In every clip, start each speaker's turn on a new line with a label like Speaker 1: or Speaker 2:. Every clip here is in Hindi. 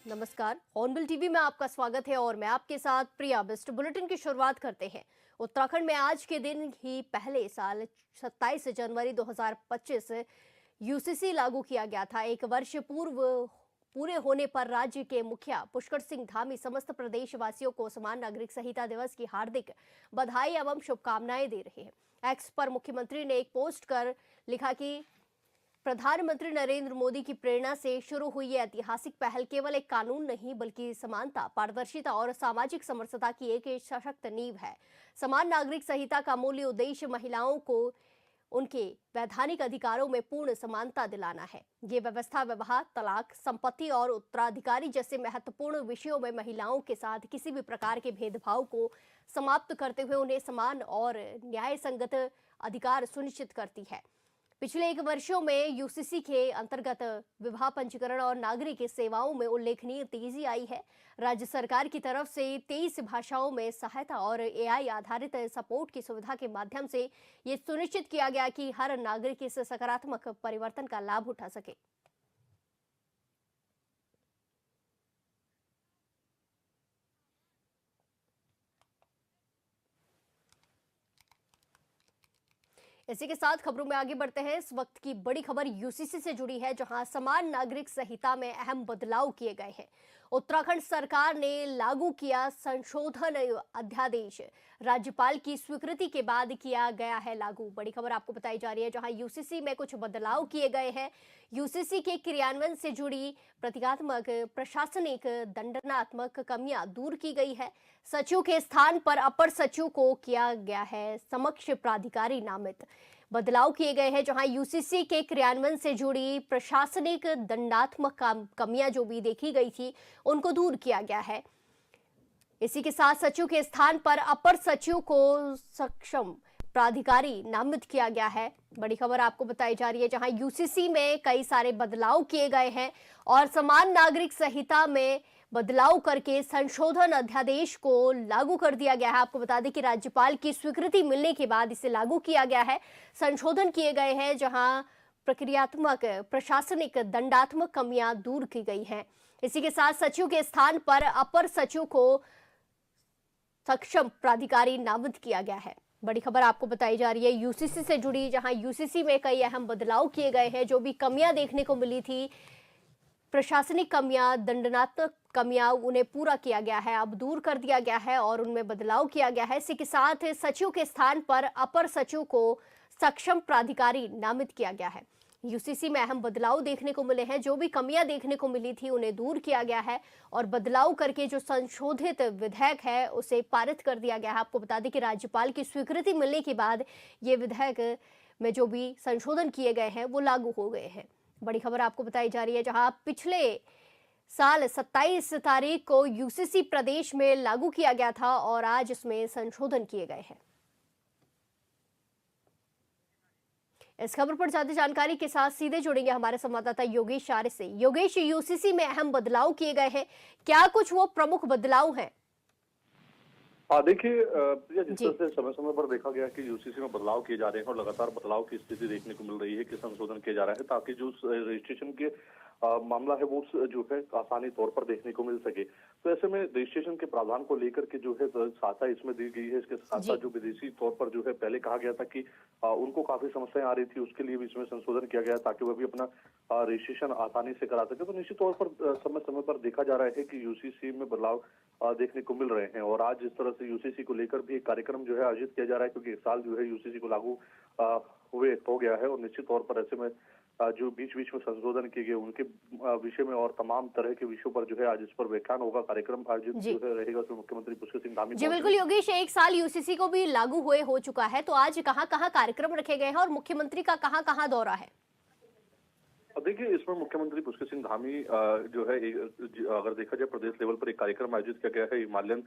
Speaker 1: नमस्कार। हॉर्नबिल टीवी में आपका स्वागत है और मैं आपके साथ प्रिया बिस्ट। बुलेटिन की शुरुआत करते हैं। उत्तराखंड में आज के दिन ही पहले साल 27 जनवरी 2025 यूसीसी लागू किया गया था। एक वर्ष पूर्व पूरे होने पर राज्य के मुखिया पुष्कर सिंह धामी समस्त प्रदेशवासियों को समान नागरिक संहिता दिवस की हार्दिक बधाई एवं शुभकामनाएं दे रहे हैं। एक्स पर मुख्यमंत्री ने एक पोस्ट कर लिखा कि प्रधानमंत्री नरेंद्र मोदी की प्रेरणा से शुरू हुई यह ऐतिहासिक पहल केवल एक कानून नहीं बल्कि समानता, पारदर्शिता और सामाजिक समरसता की एक सशक्त नींव है। समान नागरिक संहिता का मूल उद्देश्य महिलाओं को उनके वैधानिक अधिकारों में पूर्ण समानता दिलाना है। ये व्यवस्था विवाह, तलाक, संपत्ति और उत्तराधिकारी जैसे महत्वपूर्ण विषयों में महिलाओं के साथ किसी भी प्रकार के भेदभाव को समाप्त करते हुए उन्हें समान और न्याय संगत अधिकार सुनिश्चित करती है। पिछले एक वर्षों में यूसीसी के अंतर्गत विवाह पंजीकरण और नागरिक सेवाओं में उल्लेखनीय तेजी आई है। राज्य सरकार की तरफ से 23 भाषाओं में सहायता और एआई आधारित सपोर्ट की सुविधा के माध्यम से ये सुनिश्चित किया गया कि हर नागरिक इस सकारात्मक परिवर्तन का लाभ उठा सके। इसी के साथ खबरों में आगे बढ़ते हैं। इस वक्त की बड़ी खबर यूसीसी से जुड़ी है, जहां समान नागरिक संहिता में अहम बदलाव किए गए हैं। उत्तराखंड सरकार ने लागू किया संशोधन अध्यादेश, राज्यपाल की स्वीकृति के बाद किया गया है लागू। बड़ी खबर आपको बताई जा रही है, जहां यूसीसी में कुछ बदलाव किए गए हैं। यूसीसी के क्रियान्वयन से जुड़ी प्रतीकात्मक, प्रशासनिक, दंडनात्मक कमियां दूर की गई है। सचिव के स्थान पर अपर सचिव को किया गया है समक्ष प्राधिकारी नामित। बदलाव किए गए हैं, जहां यूसीसी के क्रियान्वयन से जुड़ी प्रशासनिक, दंडात्मक कमियां जो भी देखी गई थी उनको दूर किया गया है। इसी के साथ सचिव के स्थान पर अपर सचिव को सक्षम प्राधिकारी नामित किया गया है। बड़ी खबर आपको बताई जा रही है, जहां यूसीसी में कई सारे बदलाव किए गए हैं और समान नागरिक संहिता में बदलाव करके संशोधन अध्यादेश को लागू कर दिया गया है। आपको बता दें कि राज्यपाल की स्वीकृति मिलने के बाद इसे लागू किया गया है। संशोधन किए गए हैं, जहां प्रक्रियात्मक, प्रशासनिक, दंडात्मक कमियां दूर की गई हैं। इसी के साथ सचिव के स्थान पर अपर सचिव को सक्षम प्राधिकारी नामित किया गया है। बड़ी खबर आपको बताई जा रही है यूसीसी से जुड़ी, जहां यूसीसी में कई अहम बदलाव किए गए हैं। जो भी कमियां देखने को मिली थी, प्रशासनिक कमियां, दंडनात्मक कमियां, उन्हें पूरा किया गया है, अब दूर कर दिया गया है और उनमें बदलाव किया गया है। इसी के साथ सचिव के स्थान पर अपर सचिव को सक्षम प्राधिकारी नामित किया गया है। यूसीसी में अहम बदलाव देखने को मिले हैं। जो भी कमियां देखने को मिली थी उन्हें दूर किया गया है और बदलाव करके जो संशोधित विधेयक है उसे पारित कर दिया गया है। आपको बता दें कि राज्यपाल की स्वीकृति मिलने के बाद ये विधेयक में जो भी संशोधन किए गए हैं वो लागू हो गए हैं। बड़ी खबर आपको बताई जा रही है, जहां पिछले साल 27 तारीख को यूसीसी प्रदेश में लागू किया गया था और आज इसमें संशोधन किए गए हैं। इस खबर पर ज्यादा जानकारी के साथ सीधे जुड़ेंगे हमारे संवाददाता योगेश आर्य से। योगेश, यूसीसी में अहम बदलाव किए गए हैं, क्या कुछ वो प्रमुख बदलाव हैं?
Speaker 2: हाँ देखिए जिस तरह से समय समय पर देखा गया कि यूसीसी में बदलाव किए जा रहे हैं और लगातार बदलाव की स्थिति देखने को मिल रही है कि संशोधन किया जा रहा है ताकि जो रजिस्ट्रेशन के मामला है वो जो है आसानी तौर पर देखने को मिल सके। तो ऐसे में रजिस्ट्रेशन के प्रावधान को लेकर के जो है सहायता इसमें दी गई है। इसके साथ साथ जो विदेशी तौर पर जो है पहले कहा गया था कि उनको काफी समस्याएं आ रही थी, उसके लिए भी इसमें संशोधन किया गया ताकि वह भी अपना रजिस्ट्रेशन आसानी से करा सके। तो निश्चित तौर पर समय समय पर देखा जा रहा है कि यूसीसी में बदलाव देखने को मिल रहे हैं और आज इस तरह से यूसीसी को लेकर भी एक कार्यक्रम जो है आयोजित किया जा रहा है, क्योंकि एक साल जो है यूसीसी को लागू हुए हो गया है और निश्चित तौर पर ऐसे में जो बीच बीच में संशोधन किए गए उनके विषय में और तमाम तरह के विषयों पर जो है आज इस पर व्याख्यान होगा, कार्यक्रम आयोजित जो है रहेगा। उसमें मुख्यमंत्री पुष्कर सिंह धामी
Speaker 1: जी बिल्कुल योगेश, एक साल यूसीसी को भी लागू हुए हो चुका है, तो आज कहाँ-कहाँ कार्यक्रम रखे गए हैं और मुख्यमंत्री का कहाँ-कहाँ दौरा है?
Speaker 2: देखिए इसमें मुख्यमंत्री पुष्कर सिंह धामी जो है अगर देखा जाए प्रदेश लेवल पर एक कार्यक्रम आयोजित किया गया है। हिमालयन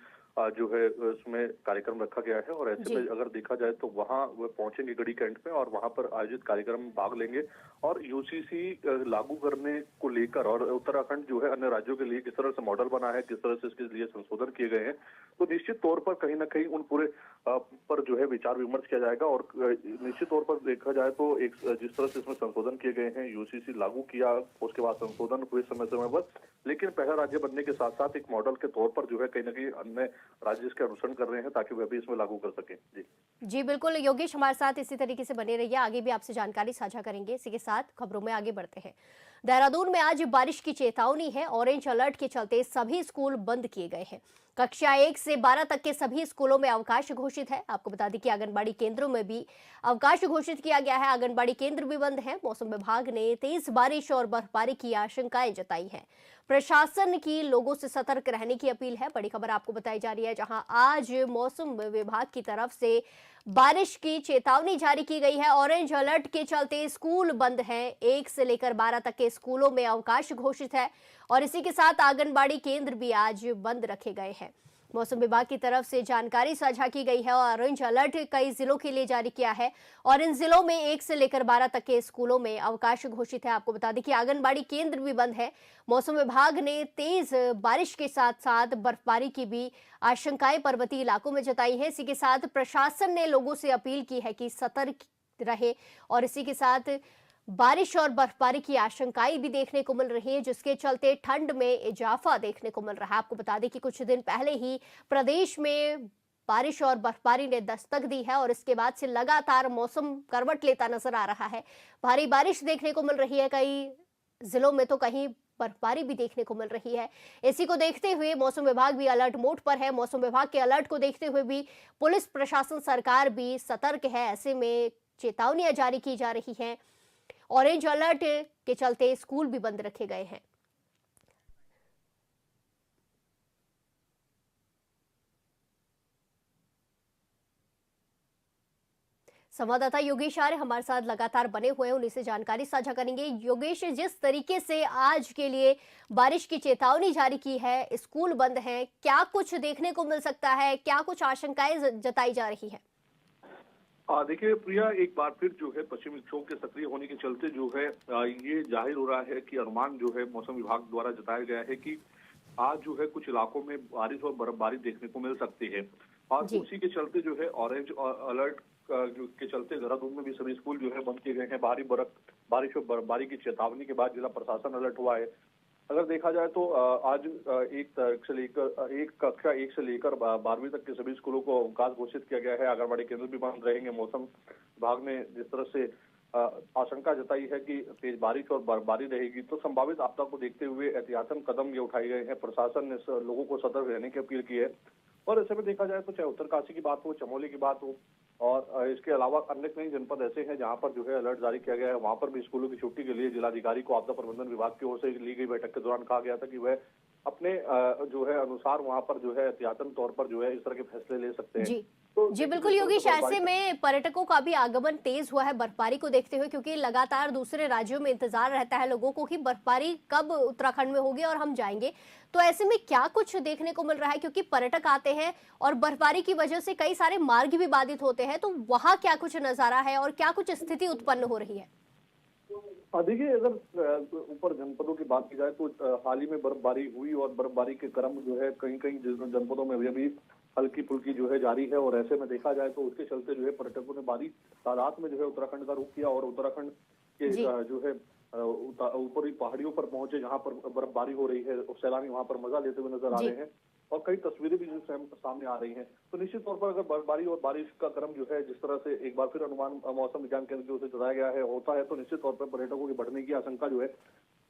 Speaker 2: जो है उसमें कार्यक्रम रखा गया है और ऐसे में अगर देखा जाए तो वहाँ वह पहुंचेंगे गढ़ी कैंट में और वहां पर आयोजित कार्यक्रम में भाग लेंगे और यूसीसी लागू करने को लेकर और उत्तराखंड जो है अन्य राज्यों के लिए किस तरह से मॉडल बना है, किस तरह से इसके लिए संशोधन किए गए हैं, तो निश्चित तौर पर कहीं ना कहीं उन पूरे पर जो है विचार विमर्श किया जाएगा। और निश्चित तौर पर देखा जाए तो एक जिस तरह से इसमें संशोधन किए गए हैं, यूसीसी लागू किया, उसके बाद संशोधन हुए समय समय पर, लेकिन पहला राज्य बनने के साथ साथ एक मॉडल के तौर पर जो है कहीं ना कहीं अन्य राज्य इसके अनुसरण कर रहे हैं ताकि वह भी इसमें लागू कर सकें। जी
Speaker 1: जी बिल्कुल योगेश, हमारे साथ इसी तरीके से बने रहिए, आगे भी आपसे जानकारी साझा करेंगे। इसी के साथ खबरों में आगे बढ़ते हैं। देहरादून में आज बारिश की चेतावनी है। ऑरेंज अलर्ट के चलते सभी स्कूल बंद किए गए हैं। कक्षा 1 से 12 तक के सभी स्कूलों में अवकाश घोषित है। आपको बता दें कि आंगनबाड़ी केंद्रों में भी अवकाश घोषित किया गया है। आंगनबाड़ी केंद्र भी बंद है। मौसम विभाग ने तेज बारिश और बर्फबारी की आशंकाएं जताई है। प्रशासन की लोगों से सतर्क रहने की अपील है। बड़ी खबर आपको बताई जा रही है, जहां आज मौसम विभाग की तरफ से बारिश की चेतावनी जारी की गई है। ऑरेंज अलर्ट के चलते स्कूल बंद हैं। 1 से लेकर 12 तक के स्कूलों में अवकाश घोषित है और इसी के साथ आंगनबाड़ी केंद्र भी आज बंद रखे गए हैं। मौसम विभाग की तरफ से जानकारी साझा की गई है और ऑरेंज अलर्ट कई जिलों के लिए जारी किया है और इन जिलों में 1 से लेकर 12 तक के स्कूलों में अवकाश घोषित है। आपको बता दें कि आंगनबाड़ी केंद्र भी बंद है। मौसम विभाग ने तेज बारिश के साथ साथ बर्फबारी की भी आशंकाएं पर्वतीय इलाकों में जताई है। इसी के साथ प्रशासन ने लोगों से अपील की है कि सतर्क रहे और इसी के साथ बारिश और बर्फबारी की आशंकाएं भी देखने को मिल रही है, जिसके चलते ठंड में इजाफा देखने को मिल रहा है। आपको बता दें कि कुछ दिन पहले ही प्रदेश में बारिश और बर्फबारी ने दस्तक दी है और इसके बाद से लगातार मौसम करवट लेता नजर आ रहा है। भारी बारिश देखने को मिल रही है, कई जिलों में तो कहीं बर्फबारी भी देखने को मिल रही है। इसी को देखते हुए मौसम विभाग भी अलर्ट मोड पर है। मौसम विभाग के अलर्ट को देखते हुए भी पुलिस प्रशासन सरकार भी सतर्क है। ऐसे में चेतावनियां जारी की जा रही हैं। ऑरेंज अलर्ट के चलते स्कूल भी बंद रखे गए हैं। संवाददाता योगेश आर्य हमारे साथ लगातार बने हुए हैं, उन्हीं से जानकारी साझा करेंगे। योगेश, जिस तरीके से आज के लिए बारिश की चेतावनी जारी की है, स्कूल बंद हैं, क्या कुछ देखने को मिल सकता है, क्या कुछ आशंकाएं जताई जा रही है?
Speaker 2: देखिए प्रिया, एक बार फिर जो है पश्चिमी विक्षोभ के सक्रिय होने के चलते जो है ये जाहिर हो रहा है कि अनुमान जो है मौसम विभाग द्वारा जताया गया है कि आज जो है कुछ इलाकों में बारिश और बर्फबारी देखने को मिल सकती है और उसी के चलते जो है ऑरेंज अलर्ट जो के चलते देहरादून में भी सभी स्कूल जो है बंद किए गए हैं। बारिश और बर्फबारी की चेतावनी के बाद जिला प्रशासन अलर्ट हुआ है। अगर देखा जाए तो आज एक कक्षा 1 से लेकर 12वीं तक के सभी स्कूलों को अवकाश घोषित किया गया है। आंगनबाड़ी केंद्र भी बंद रहेंगे। मौसम विभाग ने जिस तरह से आशंका जताई है कि तेज बारिश और बर्फबारी रहेगी, तो संभावित आपदा को देखते हुए एहतियातन कदम ये उठाए गए हैं। प्रशासन ने लोगों को सतर्क रहने की अपील की है और ऐसे में देखा जाए तो चाहे उत्तरकाशी की बात हो, चमोली की बात हो और इसके अलावा अन्य कई जनपद ऐसे हैं जहां पर जो है अलर्ट जारी किया गया है। वहां पर भी स्कूलों की छुट्टी के लिए जिलाधिकारी को आपदा प्रबंधन विभाग की ओर से ली गई बैठक के दौरान कहा गया था कि वह अपने जो है अनुसार वहां पर जो है एहतियातन तौर पर जो है इस तरह के फैसले ले सकते हैं।
Speaker 1: जी बिल्कुल योगेश, ऐसे में पर्यटकों का भी आगमन तेज हुआ है बर्फबारी को देखते हुए, क्योंकि लगातार दूसरे राज्यों में इंतजार रहता है लोगों को कि बर्फबारी कब उत्तराखंड में होगी और हम जाएंगे। तो ऐसे में क्या कुछ देखने को मिल रहा है, क्योंकि पर्यटक आते हैं और बर्फबारी की वजह से कई सारे मार्ग भी बाधित होते हैं, तो वहां क्या कुछ नजारा है और क्या कुछ स्थिति उत्पन्न हो रही है?
Speaker 2: देखिए, अगर ऊपर जनपदों की बात की जाए तो हाल ही में बर्फबारी हुई और बर्फबारी के क्रम जो है कई कई जनपदों में अभी हल्की फुल्की जो है जारी है और ऐसे में देखा जाए तो उसके चलते जो है पर्यटकों ने भारी तादाद में जो है उत्तराखंड का रुख किया और उत्तराखंड के जो है ऊपरी पहाड़ियों पर पहुंचे जहां पर बर्फबारी हो रही है। सैलानी वहां पर मजा लेते हुए नजर आ रहे हैं और कई तस्वीरें भी जो सामने आ रही हैं। तो निश्चित तौर पर अगर बर्फबारी और बारिश का क्रम जो है जिस तरह से एक बार फिर अनुमान मौसम विज्ञान केंद्र की ओर से जताया गया है होता है, तो निश्चित तौर पर पर्यटकों के बढ़ने की आशंका जो है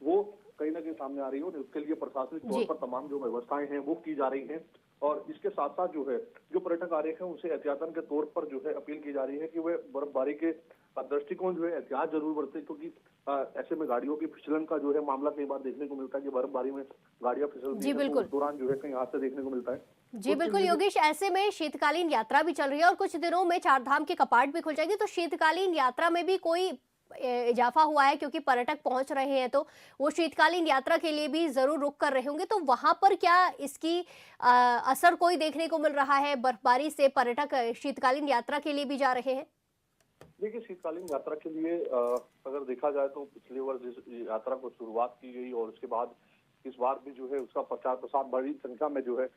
Speaker 2: वो कहीं ना कहीं सामने आ रही है और उसके लिए प्रशासनिक तौर पर तमाम जो व्यवस्थाएं हैं वो की जा रही हैं। और इसके साथ साथ जो है जो पर्यटक आ रहे हैं उनसे एहतियातन के तौर पर जो है अपील की जा रही है कि वे बर्फबारी के दृष्टिकोण जो है एहतियात जरूर बरते, क्योंकि ऐसे में गाड़ियों की फिसलन का जो है मामला कई बार देखने को मिलता है कि बर्फबारी में गाड़ियां फिसलती हैं तो उस दौरान जो है कहीं हादसे देखने को मिलता है।
Speaker 1: जी बिल्कुल योगेश, ऐसे में शीतकालीन यात्रा भी चल रही है और कुछ दिनों में चारधाम के कपाट भी खुल जाएंगे, तो शीतकालीन यात्रा में भी कोई इजाफा हुआ है, क्योंकि पर्यटक पहुंच रहे हैं तो वो शीतकालीन यात्रा के लिए भी जरूर रुक कर रहे होंगे। तो वहां पर क्या इसकी असर कोई देखने को मिल रहा है? बर्फबारी से पर्यटक शीतकालीन यात्रा के लिए भी जा रहे हैं?
Speaker 2: देखिए, शीतकालीन यात्रा के लिए अगर देखा जाए तो पिछले वर्ष इस यात्रा को शुरुआत की गई और उसके बाद इस बार भी जो है उसका प्रचार प्रसार बड़ी संख्या में जो है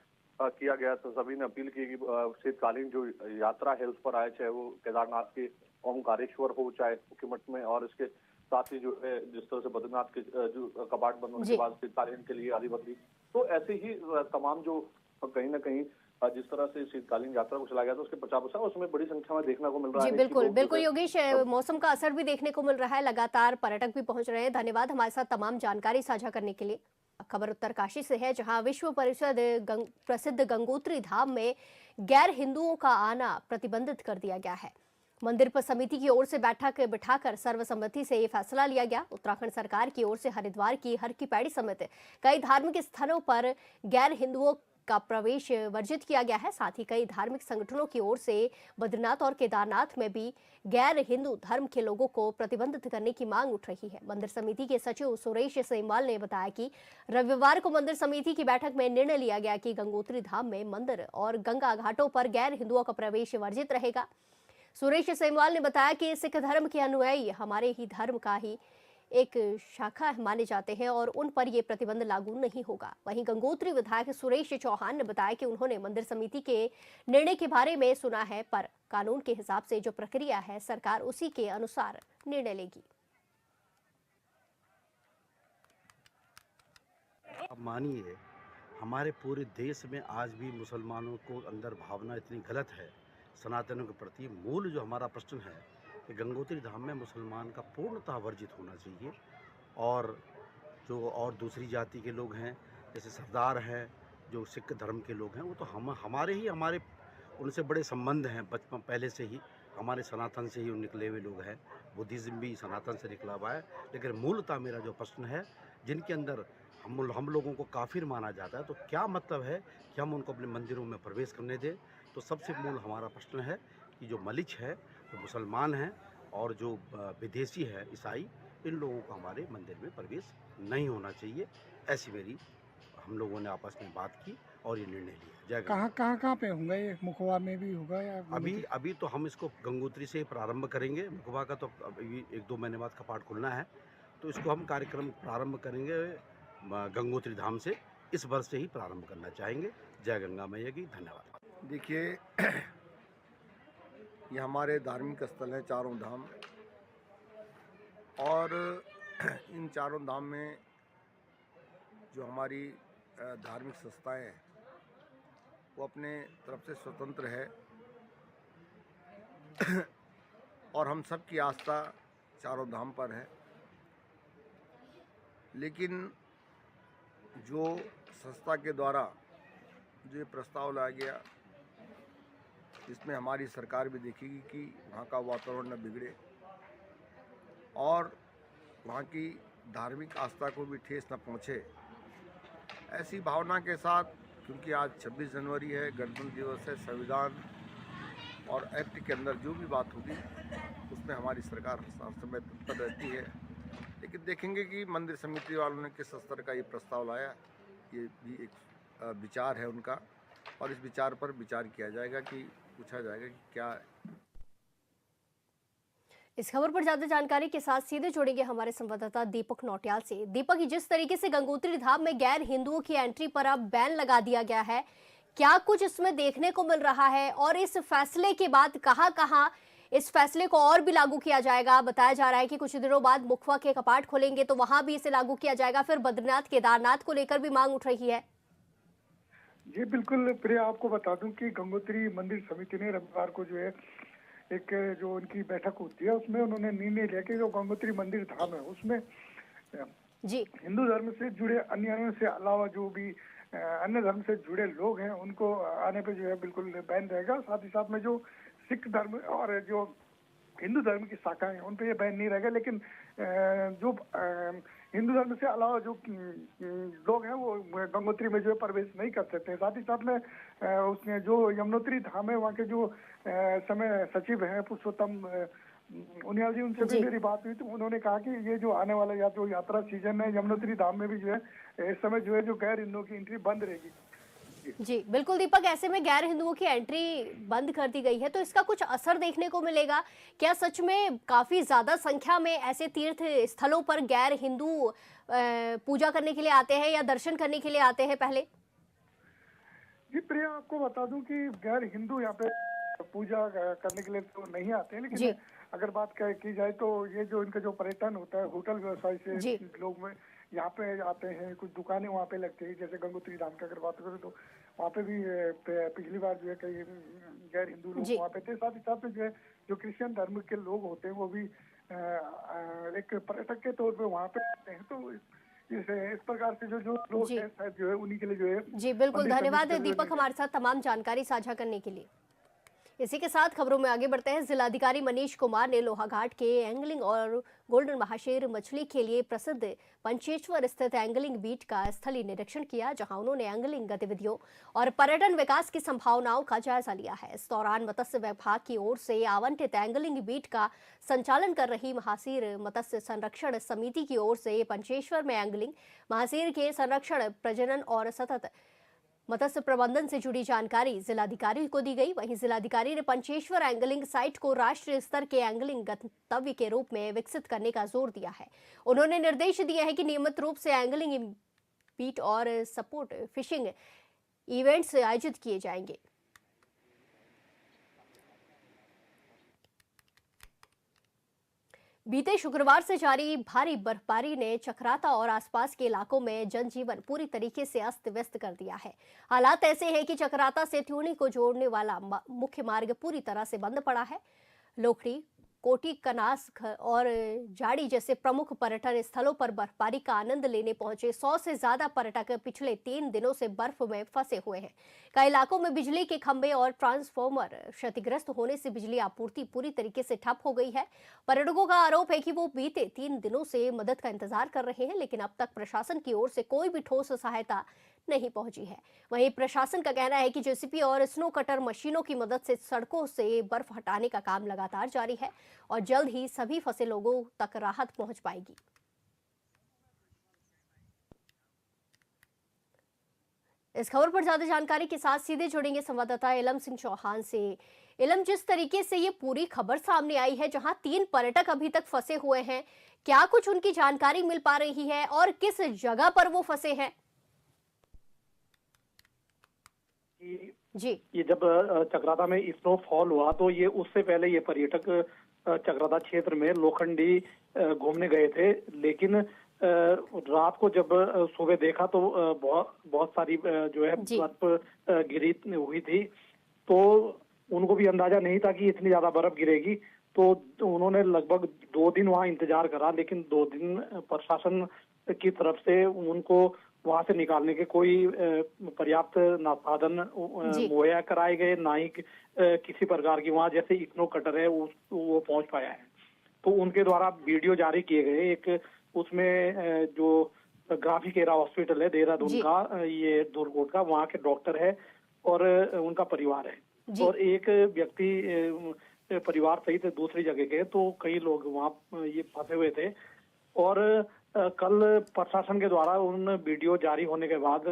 Speaker 2: किया गया। तो सभी ने अपील की कि शीतकालीन जो यात्रा है उस पर आए, चाहे वो केदारनाथ के ओमकारेश्वर हो, चाहे मुख्यमठ में और इसके साथ ही जो है जिस तरह से बद्रीनाथ के जो कपाट बंद होने
Speaker 1: जी।
Speaker 2: के बाद शीतकालीन के लिए आदि बदली, तो ऐसे ही तमाम जो कहीं ना कहीं जिस तरह से शीतकालीन यात्रा को चलाया गया था उसके प्रचार प्रसार उसमें बड़ी संख्या में देखने को मिल रहा
Speaker 1: जी
Speaker 2: है कि
Speaker 1: बिल्कुल
Speaker 2: लोग जो
Speaker 1: बिल्कुल
Speaker 2: है
Speaker 1: योगेश, मौसम का असर भी देखने को मिल रहा है, लगातार पर्यटक भी पहुंच रहे हैं। धन्यवाद हमारे साथ तमाम जानकारी साझा करने के लिए। खबर उत्तरकाशी से है, जहां विश्व प्रसिद्ध गंगोत्री धाम में गैर हिंदुओं का आना प्रतिबंधित कर दिया गया है। मंदिर पर समिति की ओर से बैठक बिठाकर सर्वसम्मति से ये फैसला लिया गया। उत्तराखंड सरकार की ओर से हरिद्वार की हर की पैड़ी समेत कई धार्मिक स्थलों पर गैर हिंदुओं का प्रवेश वर्जित किया गया है। साथ ही कई धार्मिक संगठनों की ओर से बद्रीनाथ और केदारनाथ में भी गैर हिंदू धर्म के लोगों को प्रतिबंधित करने की मांग उठ रही है। मंदिर समिति के सचिव सुरेश सेमवाल ने बताया कि रविवार को मंदिर समिति की बैठक में निर्णय लिया गया कि गंगोत्री धाम में मंदिर और गंगा घाटों पर गैर हिंदुओं का प्रवेश वर्जित रहेगा। सुरेश सेमवाल ने बताया कि सिख धर्म के अनुयायी हमारे ही धर्म का ही एक शाखा माने जाते हैं और उन पर यह प्रतिबंध लागू नहीं होगा। वहीं गंगोत्री विधायक सुरेश चौहान ने बताया कि उन्होंने मंदिर समिति के निर्णय के बारे में सुना है, पर कानून के हिसाब से जो प्रक्रिया है सरकार उसी के अनुसार निर्णय लेगी।
Speaker 3: अब मानिए, हमारे पूरे देश में आज भी मुसलमानों को अंदर भावना इतनी गलत है सनातनों के प्रति। मूल जो हमारा प्रश्न है कि गंगोत्री धाम में मुसलमान का पूर्णतः वर्जित होना चाहिए, और जो और दूसरी जाति के लोग हैं जैसे सरदार हैं, जो सिख धर्म के लोग हैं, वो तो हमारे उनसे बड़े संबंध हैं बचपन पहले से ही, हमारे सनातन से ही निकले हुए लोग हैं। बुद्धिज़्म भी सनातन से निकला हुआ है। लेकिन मूलतः मेरा जो प्रश्न है, जिनके अंदर हम लोगों को काफिर माना जाता है, तो क्या मतलब है कि हम उनको अपने मंदिरों में प्रवेश करने दें? तो सबसे मूल हमारा प्रश्न है कि जो मलिक है, जो मुसलमान हैं और जो विदेशी है ईसाई, इन लोगों को हमारे मंदिर में प्रवेश नहीं होना चाहिए। ऐसी मेरी हम लोगों ने आपस में बात की और ये निर्णय लिया। जय गंगा।
Speaker 4: कहाँ पे होंगे ये? मुखवा में भी होगा या
Speaker 3: अभी तो हम इसको गंगोत्री से ही प्रारंभ करेंगे। मुखबा का तो अभी 1-2 महीने बाद कपाट खुलना है, तो इसको हम कार्यक्रम प्रारंभ करेंगे गंगोत्री धाम से। इस वर्ष से ही प्रारंभ करना चाहेंगे। जय गंगा मैया की। धन्यवाद।
Speaker 5: देखिए, ये हमारे धार्मिक स्थल हैं चारों धाम, और इन चारों धाम में जो हमारी धार्मिक संस्थाएं हैं वो अपने तरफ से स्वतंत्र है, और हम सब की आस्था चारों धाम पर है। लेकिन जो संस्था के द्वारा जो ये प्रस्ताव लाया गया, इसमें हमारी सरकार भी देखेगी कि वहाँ का वातावरण न बिगड़े और वहाँ की धार्मिक आस्था को भी ठेस न पहुँचे। ऐसी भावना के साथ, क्योंकि आज 26 जनवरी है, गणतंत्र दिवस है, संविधान और एक्ट के अंदर जो भी बात होगी उसमें हमारी सरकार हर समय तत्पर रहती है। लेकिन देखेंगे कि मंदिर समिति वालों ने किस स्तर का ये प्रस्ताव लाया, ये भी एक विचार है उनका, और इस विचार पर विचार किया जाएगा कि पूछा जाएगा कि क्या।
Speaker 1: इस खबर पर ज्यादा जानकारी के साथ सीधे जोड़ेंगे हमारे संवाददाता दीपक नौटियाल से। दीपक, जिस तरीके से गंगोत्री धाम में गैर हिंदुओं की एंट्री पर अब बैन लगा दिया गया है, क्या कुछ इसमें देखने को मिल रहा है, और इस फैसले के बाद कहां-कहां इस फैसले को और भी लागू किया जाएगा? बताया जा रहा है कि कुछ दिनों बाद मुखवा के कपाट खोलेंगे तो वहां भी इसे लागू किया जाएगा। फिर बद्रीनाथ केदारनाथ को लेकर भी मांग उठ रही है।
Speaker 4: जी बिल्कुल प्रिया, आपको बता दूं कि गंगोत्री मंदिर समिति ने रविवार को जो है एक जो उनकी बैठक होती है उसमें उन्होंने निर्णय लिया कि जो गंगोत्री मंदिर धाम है उसमें
Speaker 1: जी
Speaker 4: हिंदू धर्म से जुड़े अन्य से अलावा जो भी अन्य धर्म से जुड़े लोग हैं उनको आने पे जो है बिल्कुल बैन रहेगा। साथ ही साथ में जो सिख धर्म और जो हिंदू धर्म की शाखाएं हैं उन पे ये बैन नहीं रहेगा। लेकिन जो हिंदू धर्म से अलावा जो लोग हैं वो गंगोत्री में जो है प्रवेश नहीं कर सकते। साथ ही साथ में उसने जो यमुनोत्री धाम है वहाँ के जो समय सचिव हैं पुरुषोत्तम उनियाल जी, उनसे भी मेरी बात हुई तो उन्होंने कहा कि ये जो आने वाला जो यात्रा सीजन है यमुनोत्री धाम में भी जो है इस समय जो है जो गैर हिंदुओं की एंट्री बंद रहेगी।
Speaker 1: जी बिल्कुल दीपक, ऐसे में गैर हिंदुओं की एंट्री बंद कर दी गई है तो इसका कुछ असर देखने को मिलेगा क्या? सच में काफी ज्यादा संख्या में ऐसे तीर्थ स्थलों पर गैर हिंदू पूजा करने के लिए आते हैं या दर्शन करने के लिए आते हैं पहले?
Speaker 4: जी प्रिया, आपको बता दूं कि गैर हिंदू यहाँ पे पूजा करने के लिए तो नहीं आते हैं, लेकिन अगर बात की जाए तो ये जो इनका जो पर्यटन होता है, होटल व्यवसाय
Speaker 1: जी।
Speaker 4: से लोग में यहाँ पे आते हैं, कुछ दुकानें वहाँ पे लगती है, जैसे गंगोत्री धाम की अगर बात करें तो वहाँ पे भी पिछली बार जो है कई गैर हिंदू लोग
Speaker 1: जी।
Speaker 4: वहाँ पे थे। साथ ही साथ में जो है जो क्रिश्चियन धर्म के लोग होते हैं वो भी एक पर्यटक के तौर पे वहाँ पे आते हैं। तो इस प्रकार से जो जो लोग
Speaker 1: जी।
Speaker 4: हैं शायद जो है उन्हीं के लिए जो है
Speaker 1: जी बिल्कुल,
Speaker 4: मंदिर
Speaker 1: धन्यवाद
Speaker 4: कमेटी
Speaker 1: दीपक हमारे साथ तमाम जानकारी साझा करने के लिए। इसी के साथ खबरों में आगे बढ़ते हैं। जिलाधिकारी मनीष कुमार ने लोहाघाट के एंगलिंग और गोल्डन महाशेर मछली के लिए प्रसिद्ध पंचेश्वर स्थित एंगलिंग बीट का स्थलीय निरीक्षण किया, जहां उन्होंने एंगलिंग गतिविधियों और पर्यटन विकास की संभावनाओं का जायजा लिया है। इस दौरान मत्स्य विभाग की ओर से आवंटित एंगलिंग बीट का संचालन कर रही महासीर मत्स्य संरक्षण समिति की ओर से पंचेश्वर में एंगलिंग महासीर के संरक्षण, प्रजनन और सतत मत्स्य प्रबंधन से जुड़ी जानकारी जिलाधिकारी को दी गई। वहीं जिलाधिकारी ने पंचेश्वर एंगलिंग साइट को राष्ट्रीय स्तर के एंगलिंग गंतव्य के रूप में विकसित करने का जोर दिया है। उन्होंने निर्देश दिए हैं कि नियमित रूप से एंगलिंग बीट और सपोर्ट फिशिंग इवेंट्स आयोजित किए जाएंगे। बीते शुक्रवार से जारी भारी बर्फबारी ने चक्राता और आसपास के इलाकों में जनजीवन पूरी तरीके से अस्त व्यस्त कर दिया है। हालात ऐसे हैं कि चक्राता से त्यूनी को जोड़ने वाला मुख्य मार्ग पूरी तरह से बंद पड़ा है। लोखड़ी, कोटी, कनास और जाड़ी जैसे प्रमुख पर्यटन स्थलों पर बर्फबारी का आनंद लेने पहुंचे 100 से ज्यादा पर्यटक पिछले 3 दिनों से बर्फ में फंसे हुए हैं। कई इलाकों में बिजली के खंभे और ट्रांसफार्मर क्षतिग्रस्त होने से बिजली आपूर्ति पूरी तरीके से ठप हो गई है। पर्यटकों का आरोप है कि वो बीते 3 दिनों से मदद का इंतजार कर रहे हैं, लेकिन अब तक प्रशासन की ओर से कोई भी ठोस सहायता नहीं पहुंची है। वहीं प्रशासन का कहना है कि जेसीबी और स्नो कटर मशीनों की मदद से सड़कों से बर्फ हटाने का काम लगातार जारी है और जल्द ही सभी फंसे लोगों तक राहत पहुंच पाएगी। इस खबर पर ज्यादा जानकारी के साथ सीधे जुड़ेंगे संवाददाता इलम सिंह चौहान से। इलम, जिस तरीके से ये पूरी खबर सामने आई है, जहां 3 पर्यटक अभी तक फंसे हुए हैं, क्या कुछ उनकी जानकारी मिल पा रही है और किस जगह पर वो फंसे हैं? जी,
Speaker 6: ये जब चक्राता में स्नोफॉल हुआ तो ये उससे पहले ये पर्यटक चक्राता क्षेत्र में लोखंडी घूमने गए थे, लेकिन रात को जब सुबह देखा तो बहुत सारी जो है बर्फ गिरी हुई थी, तो उनको भी अंदाजा नहीं था कि इतनी ज्यादा बर्फ गिरेगी। तो उन्होंने लगभग 2 दिन वहां इंतजार करा, लेकिन 2 दिन प्रशासन की तरफ से उनको वहां से निकालने के कोई पर्याप्त ना साधन मुहैया कराए गए, ना ही किसी प्रकार की वहां जैसे इग्नो कटर है वो पहुंच पाया है। तो उनके द्वारा वीडियो जारी किए गए। एक उसमें जो ग्राफिकेरा हॉस्पिटल है देहरादून का, ये दुर्गोट का, वहाँ के डॉक्टर है और उनका परिवार है, और एक व्यक्ति परिवार सहित दूसरी जगह के, तो कई लोग वहाँ ये फंसे हुए थे। और कल प्रशासन के द्वारा उन वीडियो जारी होने के बाद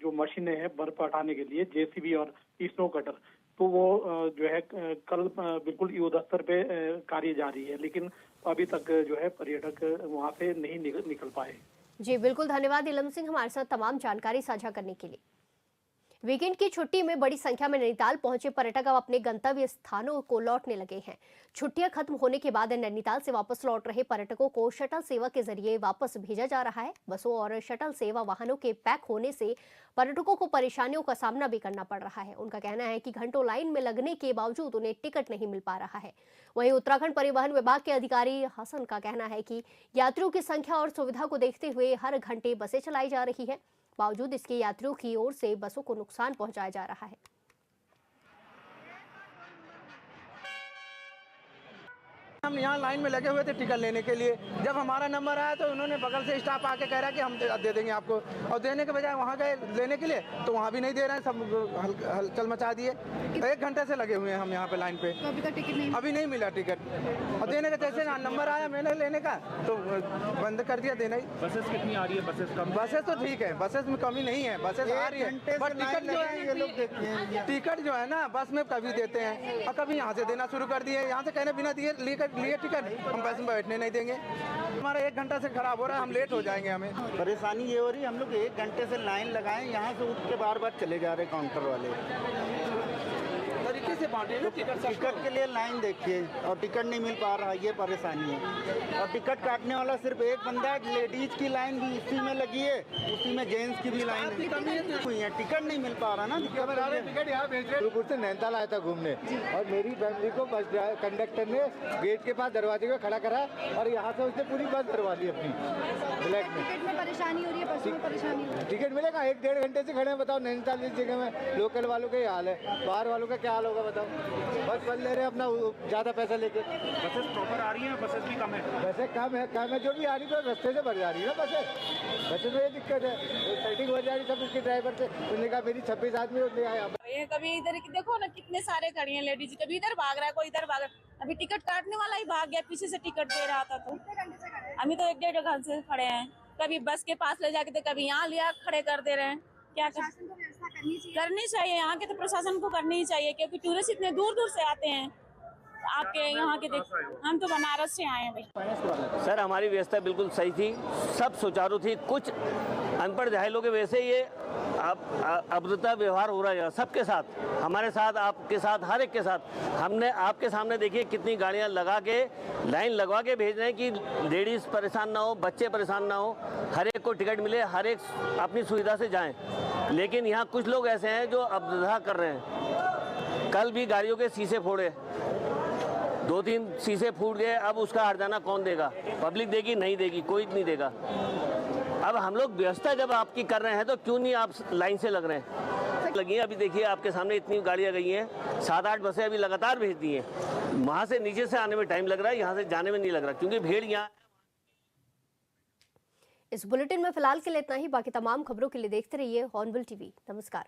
Speaker 6: जो मशीनें हैं बर्फ हटाने के लिए, जेसीबी और स्नो कटर, तो वो जो है कल बिल्कुल युद्ध स्तर पे कार्य जारी है, लेकिन अभी तक जो है पर्यटक वहां से नहीं निकल पाए।
Speaker 1: जी बिल्कुल, धन्यवाद इलम सिंह हमारे साथ तमाम जानकारी साझा करने के लिए। वीकेंड की छुट्टी में बड़ी संख्या में नैनीताल पहुंचे पर्यटक अब अपने गंतव्य स्थानों को लौटने लगे हैं। छुट्टियां खत्म होने के बाद नैनीताल से वापस लौट रहे पर्यटकों को शटल सेवा के जरिए वापस भेजा जा रहा है। बसों और शटल सेवा वाहनों के पैक होने से पर्यटकों को परेशानियों का सामना भी करना पड़ रहा है। उनका कहना है कि घंटों लाइन में लगने के बावजूद उन्हें टिकट नहीं मिल पा रहा है। वहीं उत्तराखंड परिवहन विभाग के अधिकारी हसन का कहना है कि यात्रियों की संख्या और सुविधा को देखते हुए हर घंटे बसें चलाई जा रही है। बावजूद इसके यात्रियों की ओर से बसों को नुकसान पहुंचाया जा रहा है।
Speaker 7: हम यहाँ लाइन में लगे हुए थे टिकट लेने के लिए। जब हमारा नंबर आया तो उन्होंने बगल से स्टाफ आके कह रहा है कि हम दे देंगे आपको, और देने के बजाय वहाँ गए लेने के लिए तो वहाँ भी नहीं दे रहे हैं, सब हलचल मचा दिए। 1 घंटे से लगे हुए हैं हम यहाँ पे लाइन पे,
Speaker 8: तो अभी तक टिकट नहीं,
Speaker 7: अभी नहीं मिला टिकट। और देने का जैसे नंबर आया मैंने लेने का तो बंद कर दिया देना ही।
Speaker 9: बसेस कितनी आ रही है? बसेस कम?
Speaker 7: बसेस तो ठीक है, बसेस में कमी नहीं है, बसेस आ रही है, बट टिकट जो है ये लोग देखते हैं, टिकट जो है ना बस में कभी देते हैं और कभी यहाँ से देना शुरू कर दिए। यहाँ से कहने बिना दिए लिए टिकट हम बस में बैठने नहीं देंगे। हमारा 1 घंटा से खराब हो रहा है, हम लेट हो जाएंगे। हमें
Speaker 8: परेशानी ये हो रही है, हम लोग 1 घंटे से लाइन लगाए, यहाँ से उठ के बार बार चले जा रहे काउंटर वाले।
Speaker 7: सख्ती से बांटे ना टिकट सबको।
Speaker 8: टिकट के लिए लाइन देखिए और टिकट नहीं मिल पा रहा, ये परेशानी है। और टिकट काटने वाला सिर्फ एक बंदा है, लेडीज की लाइन भी उसी में लगी है, उसी में जेंट्स की भी लाइन है, टिकट नहीं मिल पा रहा ना।
Speaker 10: टिकट यहाँ भेज रहे, रुपुर से नैनीताल आया था घूमने और मेरी फैमिली को बस कंडक्टर ने गेट के पास दरवाजे में खड़ा करा और यहाँ से उसने पूरी बस भरवा दी अपनी ब्लैक में।
Speaker 11: टिकट में परेशानी हो रही है, बसों में परेशानी हो रही है।
Speaker 10: टिकट मिलेगा, 1-1.5 घंटे से खड़े हैं। बताओ नैनीताल जिस जगह में लोकल वालों का ये हाल है, बाहर वालों का क्या हाल होगा बताओ। बस बंद ले रहे हैं अपना ज़्यादा पैसा लेके।
Speaker 9: बसेस प्रॉपर आ रही हैं, बसेस भी कम है।
Speaker 10: बसें कम है जो भी आ रही है तो रास्ते से भर जा रही है ना बसें में ये दिक्कत है, सेटिंग हो जा रही सब उसके ड्राइवर से। उन्होंने कहा मेरी 26 आदमी ले आया।
Speaker 11: ये कभी इधर देखो ना कितने सारे खड़ी हैं लेडीज, कभी इधर भाग रहा है, कोई इधर भाग रहा है। अभी टिकट काटने वाला ही भाग गया, पीछे से टिकट दे रहा था। तो अभी तो 1-1.5 घंटे से खड़े हैं, कभी बस के पास ले जाके कभी यहाँ लिया खड़े कर दे रहे हैं। क्या करनी चाहिए, यहाँ के तो प्रशासन को करनी ही चाहिए, क्योंकि टूरिस्ट इतने दूर दूर से आते हैं। आपके यहाँ के हम तो बनारस से आए हैं भाई।
Speaker 12: सर हमारी व्यवस्था बिल्कुल सही थी, सब सुचारू थी। कुछ अनपढ़ जाहिलों के वजह से ये अभद्रता व्यवहार हो रहा है सबके साथ, हमारे साथ, आपके साथ, हर एक के साथ। हमने आपके सामने देखिए कितनी गाड़ियां लगा के लाइन लगवा के भेज रहे हैं कि लेडीज परेशान ना हो, बच्चे परेशान ना हो, हर एक को टिकट मिले, हर एक अपनी सुविधा से जाएं। लेकिन यहाँ कुछ लोग ऐसे हैं जो अभद्रता कर रहे हैं। कल भी गाड़ियों के शीशे फोड़े, 2-3 शीशे फूट गए। अब उसका हर्जाना कौन देगा? पब्लिक देगी? नहीं देगी, कोई नहीं देगा। अब हम लोग व्यवस्था जब आपकी कर रहे हैं तो क्यों नहीं आप लाइन से लग रहे हैं? लगी हैं, अभी देखिए आपके सामने इतनी गाड़ियां गई हैं, 7-8 बसें अभी लगातार भेज दी हैं। वहाँ से नीचे से आने में टाइम लग रहा है, यहाँ से जाने में नहीं लग रहा, क्योंकि भीड़ यहाँ।
Speaker 1: इस बुलेटिन में फिलहाल के लिए इतना ही। बाकी तमाम खबरों के लिए देखते रहिए हॉर्नबिल टीवी। नमस्कार।